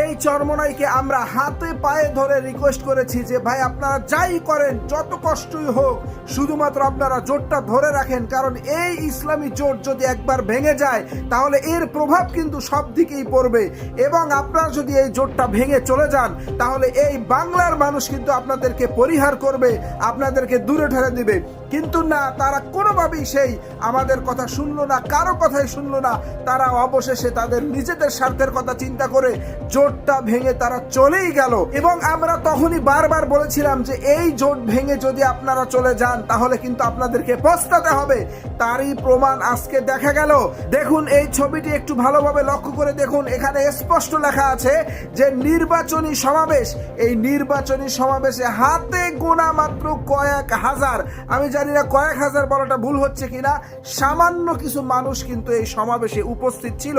এই চরমোনাইকে আমরা হাতে পায়ে ধরে রিকোয়েস্ট করেছি যে ভাই আপনারা যাই করেন, যত কষ্টই হোক, শুধুমাত্র আপনারা জোটটা ধরে রাখেন, কারণ এই ইসলামী জোট যদি একবার ভেঙে যায় তাহলে এর প্রভাব কিন্তু সব দিকেই পড়বে, এবং আপনারা যদি এই জোটটা ভেঙে চলে যান তাহলে এই বাংলার মানুষ কিন্তু আপনাদেরকে পরিহার করবে, আপনাদেরকে দূরে ঠেলে দিবে। কিন্তু না, তারা কোনোভাবেই সেই আমাদের কথা শুনলো না, কারো কথাই শুনলো না। তারা অবশেষে তাদের নিজেদের স্বার্থের কথা চিন্তা করে জোটটা ভেঙে তারা চলেই গেল। এবং আমরা তখনই বারবার বলেছিলাম যে এই জোট ভেঙে যদি আপনারা চলে যান তাহলে কিন্তু আপনাদেরকে পস্তাতে হবে। তারই প্রমাণ আজকে দেখা গেল। দেখুন এই ছবিটি একটু ভালোভাবে লক্ষ্য করে দেখুন, এখানে স্পষ্ট লেখা আছে যে নির্বাচনী সমাবেশ। এই নির্বাচনী সমাবেশে হাতে গোনা মাত্র কয়েক হাজার, আমি জানি না কয়েক হাজার বলাটা ভুল হচ্ছে কিনা, সামান্য কিছু মানুষ কিন্তু এই সমাবেশে উপস্থিত ছিল।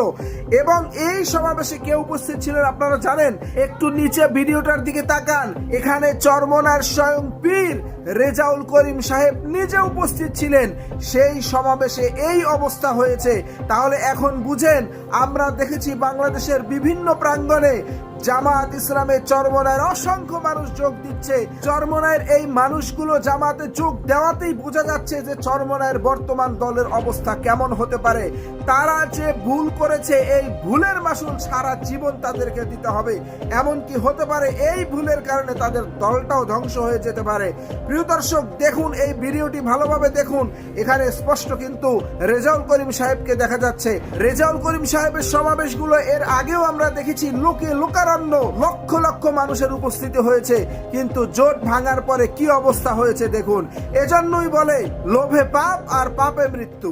এবং এই সমাবেশে কে উপস্থিত ছিলেন আপনারা জানেন? একটু নিচে ভিডিওটার দিকে তাকান, এখানে চরমোনার স্বয়ং পীর রেজাউল করিম সাহেব নিজে উপস্থিত ছিলেন। সেই সমাবেশে এই অবস্থা হয়েছে। তাহলে এখন বুঝেন, আমরা দেখেছি বাংলাদেশের বিভিন্ন প্রাঙ্গণে জামাত ইসলামের চরমোনায়ের অসংখ্য মানুষ যোগ দিচ্ছে। চরমোনায়ের এই মানুষগুলো জামাতে যোগ দেওয়াতেই বোঝা যাচ্ছে যে চরমোনায়ের বর্তমান দলের অবস্থা কেমন হতে পারে। তারা যে ভুল করেছে এই ভুলের মাসুল সারা জীবন তাদেরকে দিতে হবে। এমনকি হতে পারে এই ভুলের কারণে তাদের দলটাও ধ্বংস হয়ে যেতে পারে। প্রিয় দর্শক দেখুন, এই ভিডিওটি ভালোভাবে দেখুন, এখানে স্পষ্ট কিন্তু রেজাউল করিম সাহেবকে দেখা যাচ্ছে। রেজাউল করিম সাহেবের সমাবেশগুলো এর আগেও আমরা দেখেছি, লোকে লোকারণ্য, লক্ষ লক্ষ মানুষের উপস্থিতি হয়েছে, কিন্তু জোট ভাঙার পরে কি অবস্থা হয়েছে দেখুন। এজন্যই বলে লোভে পাপ আর পাপে মৃত্যু।